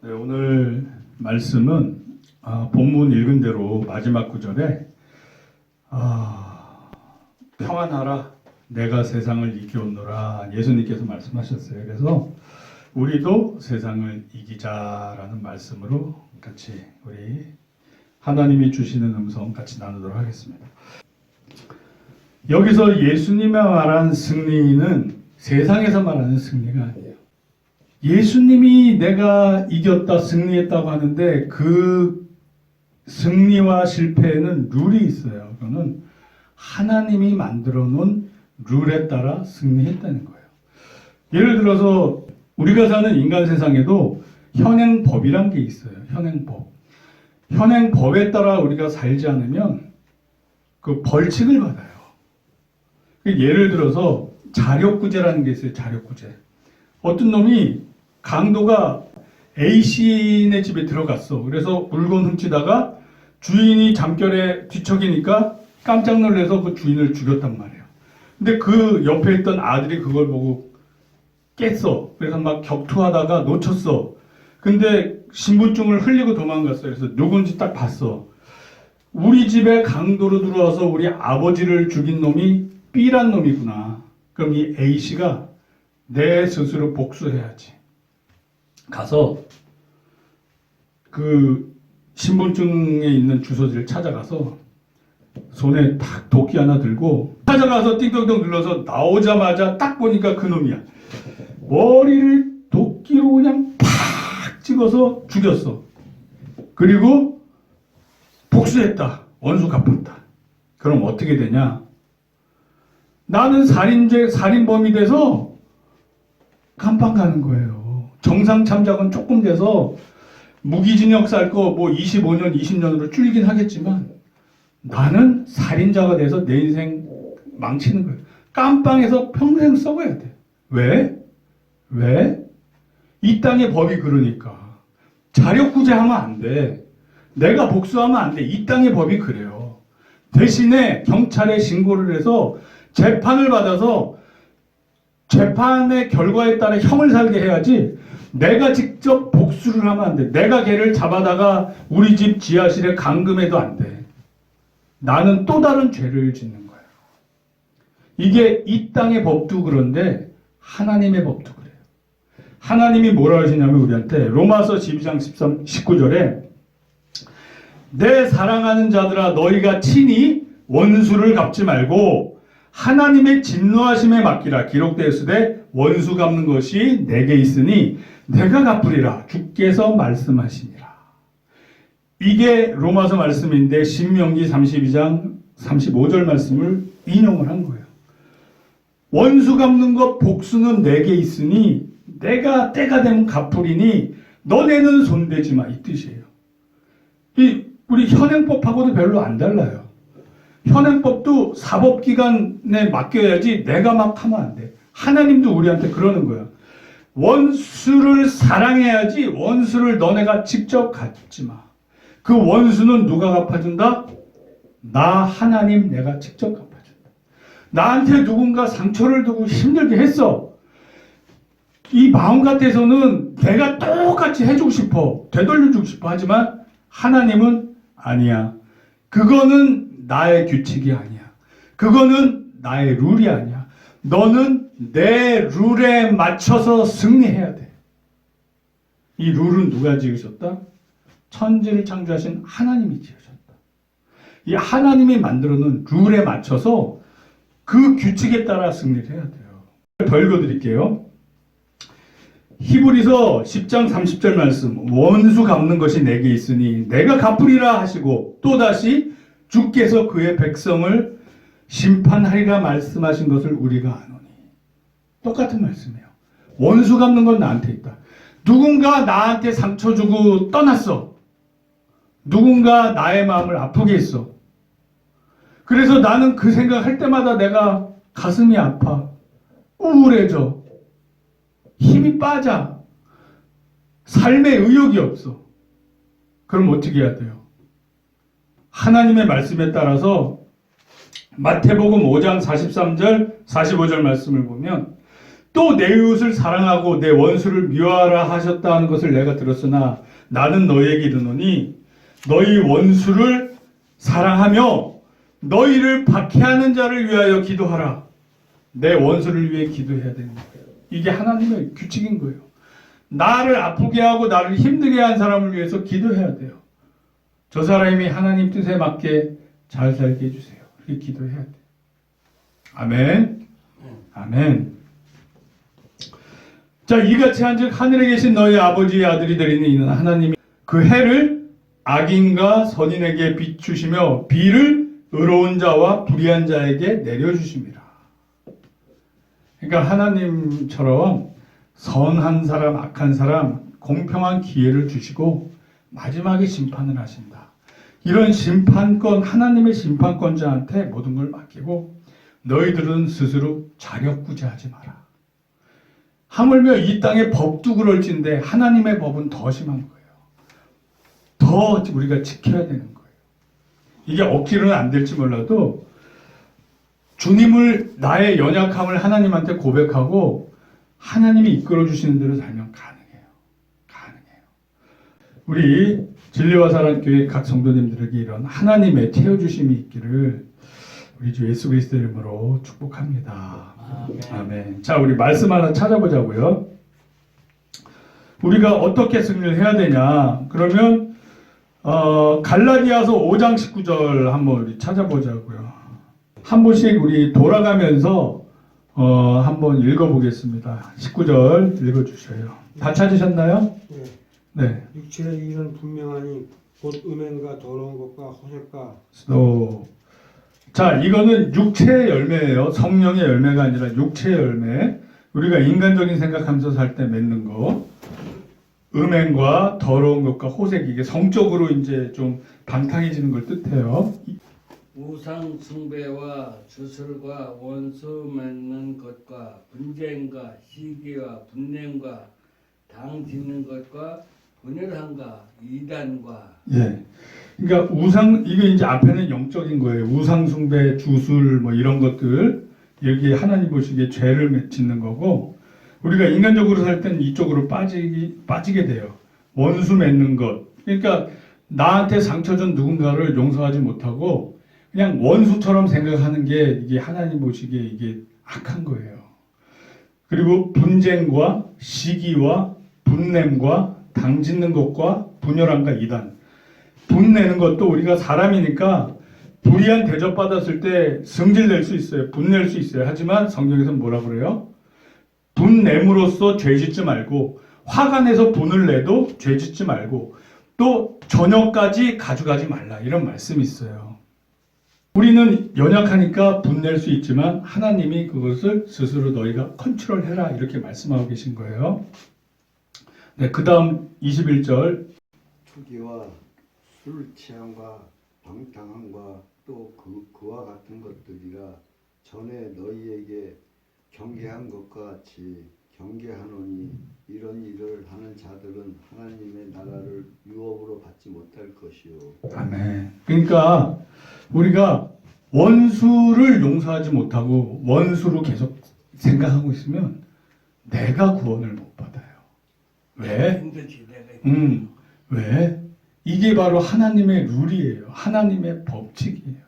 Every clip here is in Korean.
네, 오늘 말씀은 본문 읽은 대로 마지막 구절에 평안하라 내가 세상을 이기었노라 예수님께서 말씀하셨어요. 그래서 우리도 세상을 이기자라는 말씀으로 같이 우리 하나님이 주시는 음성 같이 나누도록 하겠습니다. 여기서 예수님이 말한 승리는 세상에서 말하는 승리가 아니에요. 예수님이 내가 이겼다, 승리했다고 하는데 그 승리와 실패에는 룰이 있어요. 그거는 하나님이 만들어 놓은 룰에 따라 승리했다는 거예요. 예를 들어서 우리가 사는 인간 세상에도 현행법이란 게 있어요. 현행법. 현행법에 따라 우리가 살지 않으면 그 벌칙을 받아요. 예를 들어서 자력구제라는 게 있어요. 자력구제. 어떤 놈이 강도가 A씨네 집에 들어갔어. 그래서 물건 훔치다가 주인이 잠결에 뒤척이니까 깜짝 놀라서 그 주인을 죽였단 말이에요. 근데 그 옆에 있던 아들이 그걸 보고 깼어. 그래서 막 격투하다가 놓쳤어. 근데 신분증을 흘리고 도망갔어요. 그래서 누군지 딱 봤어. 우리 집에 강도로 들어와서 우리 아버지를 죽인 놈이 B란 놈이구나. 그럼 이 A씨가 내 스스로 복수해야지. 가서 그 신분증에 있는 주소지를 찾아가서 손에 딱 도끼 하나 들고 찾아가서 띵동동 눌러서 나오자마자 딱 보니까 그 놈이야. 머리를 도끼로 그냥 팍 찍어서 죽였어. 그리고 복수했다. 원수 갚았다. 그럼 어떻게 되냐? 나는 살인범이 돼서 감방 가는 거예요. 정상 참작은 조금 돼서 무기징역 살 거 뭐 25년, 20년으로 줄이긴 하겠지만 나는 살인자가 돼서 내 인생 망치는 거예요. 깜빵에서 평생 썩어야 돼. 왜? 왜? 이 땅의 법이 그러니까. 자력구제하면 안 돼. 내가 복수하면 안 돼. 이 땅의 법이 그래요. 대신에 경찰에 신고를 해서 재판을 받아서 재판의 결과에 따라 형을 살게 해야지 내가 직접 복수를 하면 안 돼. 내가 걔를 잡아다가 우리 집 지하실에 감금해도 안 돼. 나는 또 다른 죄를 짓는 거예요. 이게 이 땅의 법도 그런데 하나님의 법도 그래요. 하나님이 뭐라 하시냐면 우리한테 로마서 12장 19절에 내 사랑하는 자들아 너희가 친히 원수를 갚지 말고 하나님의 진노하심에 맡기라. 기록되었으되 원수 갚는 것이 내게 있으니 내가 갚으리라. 주께서 말씀하시니라. 이게 로마서 말씀인데 신명기 32장 35절 말씀을 인용을 한 거예요. 원수 갚는 것 복수는 내게 있으니 내가 때가 되면 갚으리니 너네는 손대지 마. 이 뜻이에요. 우리 현행법하고도 별로 안 달라요. 현행법도 사법기관에 맡겨야지 내가 막 하면 안 돼. 하나님도 우리한테 그러는 거야. 원수를 사랑해야지 원수를 너네가 직접 갚지 마. 그 원수는 누가 갚아준다? 나 하나님 내가 직접 갚아준다. 나한테 누군가 상처를 두고 힘들게 했어. 이 마음 같아서는 내가 똑같이 해주고 싶어. 되돌려주고 싶어. 하지만 하나님은 아니야. 그거는 나의 규칙이 아니야. 그거는 나의 룰이 아니야. 너는 내 룰에 맞춰서 승리해야 돼. 이 룰은 누가 지으셨다? 천지를 창조하신 하나님이 지으셨다. 이 하나님이 만들어놓은 룰에 맞춰서 그 규칙에 따라 승리를 해야 돼요. 더 읽어드릴게요. 히브리서 10장 30절 말씀. 원수 갚는 것이 내게 있으니 내가 갚으리라 하시고 또다시 주께서 그의 백성을 심판하리라 말씀하신 것을 우리가 아노니. 똑같은 말씀이에요. 원수 갚는 건 나한테 있다. 누군가 나한테 상처 주고 떠났어. 누군가 나의 마음을 아프게 했어. 그래서 나는 그 생각할 때마다 내가 가슴이 아파. 우울해져. 힘이 빠져. 삶에 의욕이 없어. 그럼 어떻게 해야 돼요? 하나님의 말씀에 따라서 마태복음 5장 43절 45절 말씀을 보면 또 내 이웃을 사랑하고 내 원수를 미워하라 하셨다는 것을 내가 들었으나 나는 너희에게 이르노니 너희 원수를 사랑하며 너희를 박해하는 자를 위하여 기도하라. 내 원수를 위해 기도해야 되는 거예요. 이게 하나님의 규칙인 거예요. 나를 아프게 하고 나를 힘들게 한 사람을 위해서 기도해야 돼요. 저 사람이 하나님 뜻에 맞게 잘 살게 해주세요. 그렇게 기도해야 돼요. 아멘. 아멘. 자, 이같이 한즉 하늘에 계신 너희 아버지의 아들이 되리니 이는 하나님이 그 해를 악인과 선인에게 비추시며 비를 의로운 자와 불의한 자에게 내려주심이라. 그러니까 하나님처럼 선한 사람, 악한 사람 공평한 기회를 주시고 마지막에 심판을 하신다. 이런 심판권, 하나님의 심판권자한테 모든 걸 맡기고 너희들은 스스로 자력구제하지 마라. 하물며 이 땅의 법도 그럴진데 하나님의 법은 더 심한 거예요. 더 우리가 지켜야 되는 거예요. 이게 억지로는 안 될지 몰라도 주님을 나의 연약함을 하나님한테 고백하고 하나님이 이끌어 주시는 대로 살면 가능해요. 가능해요. 우리 진리와 사랑교회 각 성도님들에게 이런 하나님의 채워주심이 있기를 우리 주 예수 그리스도 이름으로 축복합니다. 아멘. 아멘. 자, 우리 말씀 하나 찾아보자고요. 우리가 어떻게 승리를 해야 되냐? 그러면 갈라디아서 5장 19절 한번 우리 찾아보자고요. 한 번씩 우리 돌아가면서 한번 읽어보겠습니다. 19절 읽어주셔요. 다 찾으셨나요? 네. 네. 육체의 일은 분명하니 곧 음행과 더러운 것과 호색과 자, 이거는 육체의 열매예요. 성령의 열매가 아니라 육체의 열매. 우리가 인간적인 생각하면서 살 때 맺는 거. 음행과 더러운 것과 호색, 이게 성적으로 이제 좀 방탕해지는 걸 뜻해요. 우상 숭배와 주술과 원수 맺는 것과 분쟁과 시기와 분냄과 당 짓는 것과 분열함과 이단과. 예. 그러니까 이게 이제 앞에는 영적인 거예요. 우상 숭배, 주술 뭐 이런 것들, 여기 하나님 보시기에 죄를 짓는 거고, 우리가 인간적으로 살 때는 이쪽으로 빠지게 돼요. 원수 맺는 것. 그러니까 나한테 상처 준 누군가를 용서하지 못하고 그냥 원수처럼 생각하는 게 이게 하나님 보시기에 이게 악한 거예요. 그리고 분쟁과 시기와 분냄과 당짓는 것과 분열함과 이단. 분내는 것도 우리가 사람이니까 불의한 대접받았을 때 성질낼 수 있어요. 분낼 수 있어요. 하지만 성경에서는 뭐라 그래요? 분냄으로써 죄짓지 말고, 화가 내서 분을 내도 죄짓지 말고, 또 저녁까지 가져가지 말라, 이런 말씀이 있어요. 우리는 연약하니까 분낼 수 있지만 하나님이 그것을 스스로 너희가 컨트롤해라, 이렇게 말씀하고 계신 거예요. 네, 그 다음 21절. 투기와 술 취함과 방탕함과 또 그와 같은 것들이라 전에 너희에게 경계한 것과 같이 경계하노니 이런 일을 하는 자들은 하나님의 나라를 유업으로 받지 못할 것이요. 아멘. 그러니까 우리가 원수를 용서하지 못하고 원수로 계속 생각하고 있으면 내가 구원을 못 받아요. 왜? 왜? 이게 바로 하나님의 룰이에요. 하나님의 법칙이에요.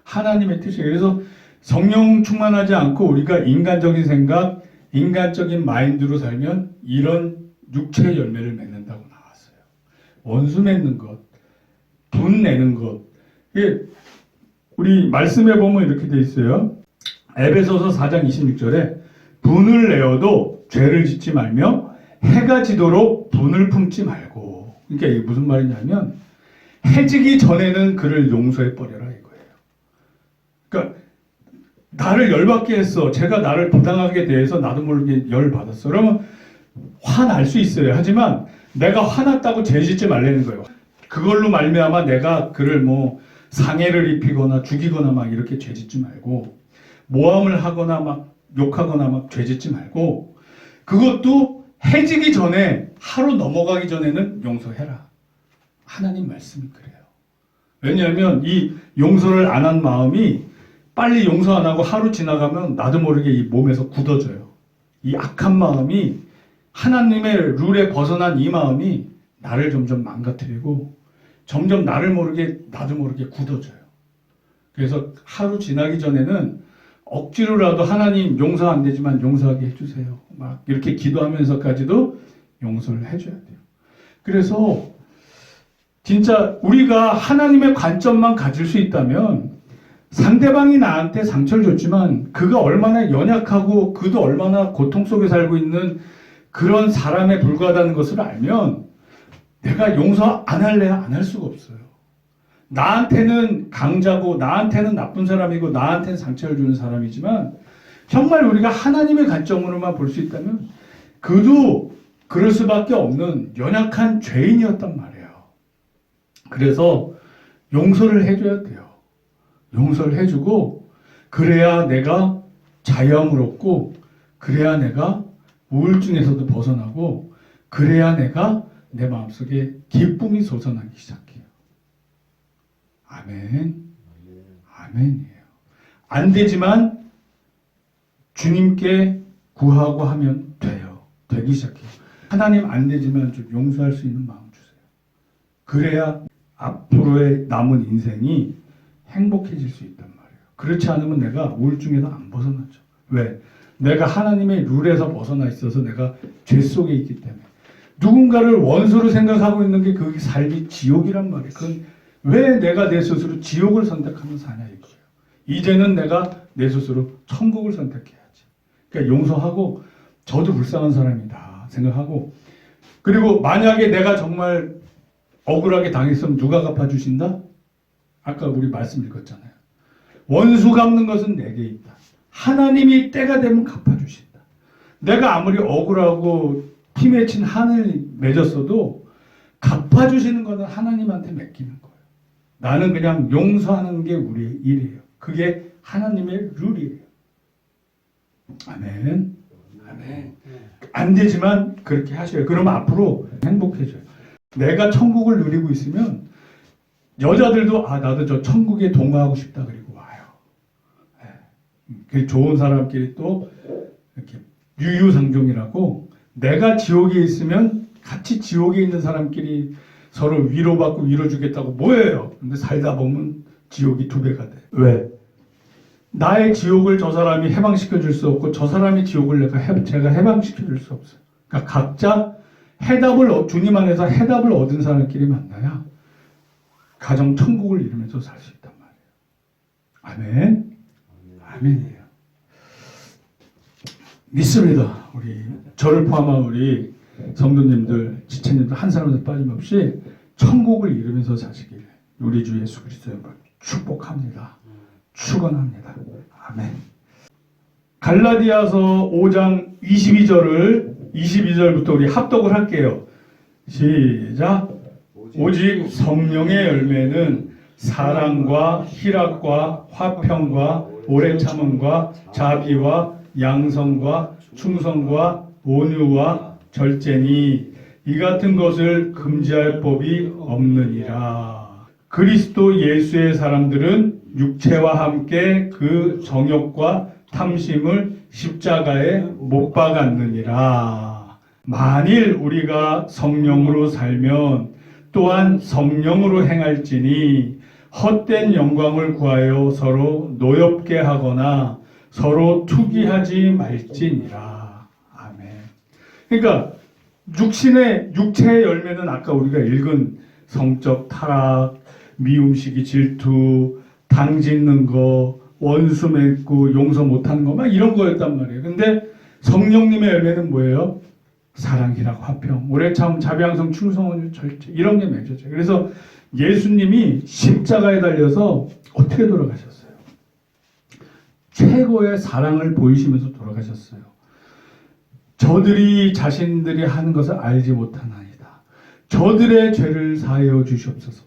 하나님의 뜻이에요. 그래서 성령 충만하지 않고 우리가 인간적인 생각, 인간적인 마인드로 살면 이런 육체의 열매를 맺는다고 나왔어요. 원수 맺는 것, 분 내는 것. 이게 우리 말씀에 보면 이렇게 돼 있어요. 에베소서 4장 26절에 분을 내어도 죄를 짓지 말며 해가 지도록 분을 품지 말고. 그러니까 이게 무슨 말이냐면 해지기 전에는 그를 용서해 버려라 이거예요. 그러니까 나를 열받게 했어. 제가 나를 부당하게 대해서 나도 모르게 열받았어. 그러면 화날 수 있어요. 하지만 내가 화났다고 죄짓지 말라는 거예요. 그걸로 말미암아 내가 그를 뭐 상해를 입히거나 죽이거나 막 이렇게 죄짓지 말고, 모함을 하거나 막 욕하거나 막 죄짓지 말고, 그것도 해지기 전에, 하루 넘어가기 전에는 용서해라. 하나님 말씀이 그래요. 왜냐하면 이 용서를 안 한 마음이 빨리 용서 안 하고 하루 지나가면 나도 모르게 이 몸에서 굳어져요. 이 악한 마음이 하나님의 룰에 벗어난 이 마음이 나를 점점 망가뜨리고 점점 나를 모르게 나도 모르게 굳어져요. 그래서 하루 지나기 전에는 억지로라도 하나님 용서 안 되지만 용서하게 해주세요. 막 이렇게 기도하면서까지도 용서를 해줘야 돼요. 그래서 진짜 우리가 하나님의 관점만 가질 수 있다면 상대방이 나한테 상처를 줬지만 그가 얼마나 연약하고 그도 얼마나 고통 속에 살고 있는 그런 사람에 불과하다는 것을 알면 내가 용서 안 할래야 안 할 수가 없어요. 나한테는 강자고 나한테는 나쁜 사람이고 나한테는 상처를 주는 사람이지만 정말 우리가 하나님의 관점으로만 볼 수 있다면 그도 그럴 수밖에 없는 연약한 죄인이었단 말이에요. 그래서 용서를 해줘야 돼요. 용서를 해주고 그래야 내가 자유함을 얻고 그래야 내가 우울증에서도 벗어나고 그래야 내가 내 마음속에 기쁨이 솟아나기 시작해요. 아멘. 아멘이에요. 안 되지만 주님께 구하고 하면 돼요. 되기 시작해요. 하나님 안 되지만 좀 용서할 수 있는 마음 주세요. 그래야 앞으로의 남은 인생이 행복해질 수 있단 말이에요. 그렇지 않으면 내가 우울증에서 안 벗어나죠. 왜? 내가 하나님의 룰에서 벗어나 있어서 내가 죄 속에 있기 때문에. 누군가를 원수로 생각하고 있는 게 그 삶이 지옥이란 말이에요. 그건 왜 내가 내 스스로 지옥을 선택하면 사냐 이거예요. 이제는 내가 내 스스로 천국을 선택해야지. 그러니까 용서하고 저도 불쌍한 사람이다 생각하고 그리고 만약에 내가 정말 억울하게 당했으면 누가 갚아주신다? 아까 우리 말씀 읽었잖아요. 원수 갚는 것은 내게 있다. 하나님이 때가 되면 갚아주신다. 내가 아무리 억울하고 피 맺힌 한을 맺었어도 갚아주시는 것은 하나님한테 맡기는 거예요. 나는 그냥 용서하는 게 우리의 일이에요. 그게 하나님의 룰이에요. 아멘. 아멘. 안 되지만 그렇게 하셔요. 그러면 앞으로 행복해져요. 내가 천국을 누리고 있으면 여자들도 아 나도 저 천국에 동거하고 싶다 그리고 와요. 그 좋은 사람끼리 또 이렇게 유유상종이라고 내가 지옥에 있으면 같이 지옥에 있는 사람끼리 서로 위로받고 위로주겠다고 뭐예요? 근데 살다 보면 지옥이 2배가 돼. 왜? 나의 지옥을 저 사람이 해방시켜 줄 수 없고 저 사람의 지옥을 제가 해방시켜 줄 수 없어요. 그러니까 각자 주님 안에서 해답을 얻은 사람끼리 만나야 가정 천국을 이루면서 살 수 있단 말이에요. 아멘. 아멘이에요. 믿습니다. 우리 저를 포함한 우리 성도님들, 지체님들 한 사람도 빠짐없이 천국을 이루면서 사시길 우리 주 예수 그리스도의 이름으로 축복합니다. 축원합니다. 아멘. 갈라디아서 5장 22절부터 우리 합독을 할게요. 시작. 오직 성령의 열매는 사랑과 희락과 화평과 오래 참음과 자비와 양성과 충성과 온유와 절제니 이 같은 것을 금지할 법이 없느니라. 그리스도 예수의 사람들은 육체와 함께 그 정욕과 탐심을 십자가에 못 박았느니라. 만일 우리가 성령으로 살면 또한 성령으로 행할지니 헛된 영광을 구하여 서로 노엽게 하거나 서로 투기하지 말지니라. 아멘. 그러니까 육체의 열매는 아까 우리가 읽은 성적 타락, 미움시기, 질투, 당짓는 거, 원수 맺고 용서 못하는 거 막 이런 거였단 말이에요. 근데 성령님의 열매는 뭐예요? 사랑, 희락, 화평, 오래 참, 자비양성, 충성, 절제 이런 게 맺어져요. 그래서 예수님이 십자가에 달려서 어떻게 돌아가셨어요? 최고의 사랑을 보이시면서 돌아가셨어요. 저들이 자신들이 하는 것을 알지 못하나이다. 저들의 죄를 사하여 주시옵소서.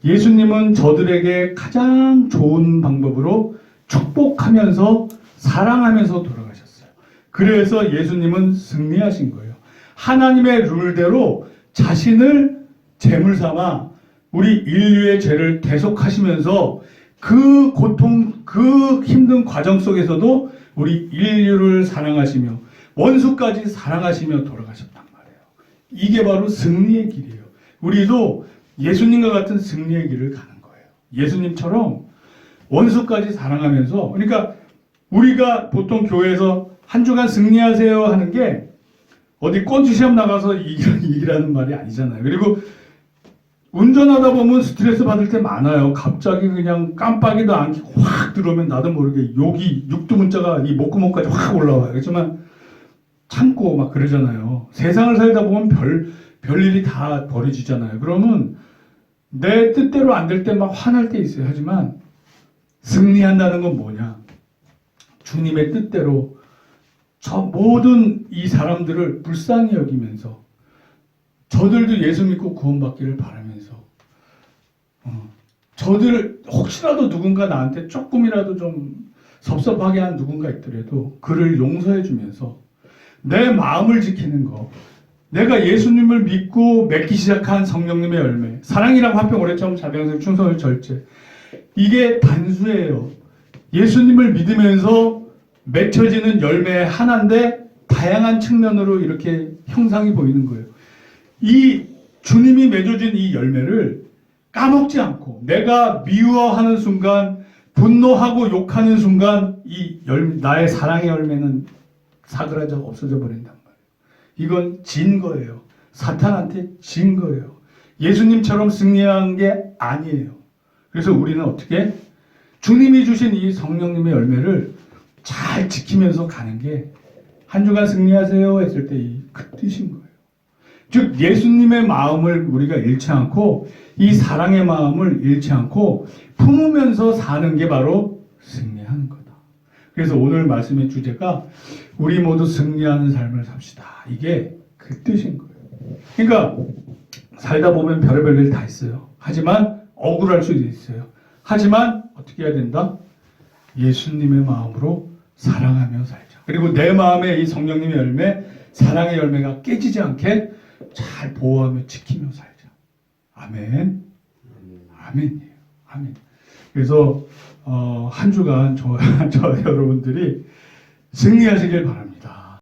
예수님은 저들에게 가장 좋은 방법으로 축복하면서 사랑하면서 돌아가셨어요. 그래서 예수님은 승리하신 거예요. 하나님의 룰대로 자신을 제물 삼아 우리 인류의 죄를 대속하시면서 그 고통, 그 힘든 과정 속에서도 우리 인류를 사랑하시며 원수까지 사랑하시며 돌아가셨단 말이에요. 이게 바로 승리의 길이에요. 우리도 예수님과 같은 승리의 길을 가는 거예요. 예수님처럼 원수까지 사랑하면서, 그러니까 우리가 보통 교회에서 한 주간 승리하세요 하는 게 어디 꼰지 시험 나가서 이기라는 말이 아니잖아요. 그리고 운전하다 보면 스트레스 받을 때 많아요. 갑자기 그냥 깜빡이도 안 켜고 확 들어오면 나도 모르게 욕이 육두문자가 이 목구멍까지 확 올라와요. 그렇지만 참고 막 그러잖아요. 세상을 살다 보면 별일이 다 벌어지잖아요. 그러면 내 뜻대로 안 될 때 막 화날 때 있어요. 하지만 승리한다는 건 뭐냐? 주님의 뜻대로 저 모든 이 사람들을 불쌍히 여기면서 저들도 예수 믿고 구원받기를 바라면서 저들 혹시라도 누군가 나한테 조금이라도 좀 섭섭하게 한 누군가 있더라도 그를 용서해 주면서 내 마음을 지키는 거, 내가 예수님을 믿고 맺기 시작한 성령님의 열매, 사랑이랑 화평 오래참 자비양생 충성을 절제, 이게 단수예요. 예수님을 믿으면서 맺혀지는 열매의 하나인데 다양한 측면으로 이렇게 형상이 보이는 거예요. 이 주님이 맺어준 이 열매를 까먹지 않고 내가 미워하는 순간, 분노하고 욕하는 순간 이 나의 사랑의 열매는 사그라져 없어져 버린단 말이에요. 이건 진 거예요. 사탄한테 진 거예요. 예수님처럼 승리한 게 아니에요. 그래서 우리는 어떻게 주님이 주신 이 성령님의 열매를 잘 지키면서 가는 게 한 주간 승리하세요 했을 때 그 뜻인 거예요. 즉 예수님의 마음을 우리가 잃지 않고 이 사랑의 마음을 잃지 않고 품으면서 사는 게 바로 승리하는 거다. 그래서 오늘 말씀의 주제가 우리 모두 승리하는 삶을 삽시다. 이게 그 뜻인 거예요. 그러니까 살다 보면 별의별 일 다 있어요. 하지만 억울할 수도 있어요. 하지만 어떻게 해야 된다? 예수님의 마음으로 사랑하며 살자. 그리고 내 마음에 이 성령님의 열매, 사랑의 열매가 깨지지 않게 잘 보호하며 지키며 살자. 아멘. 아멘이에요. 아멘. 그래서 한 주간 저 여러분들이 승리하시길 바랍니다.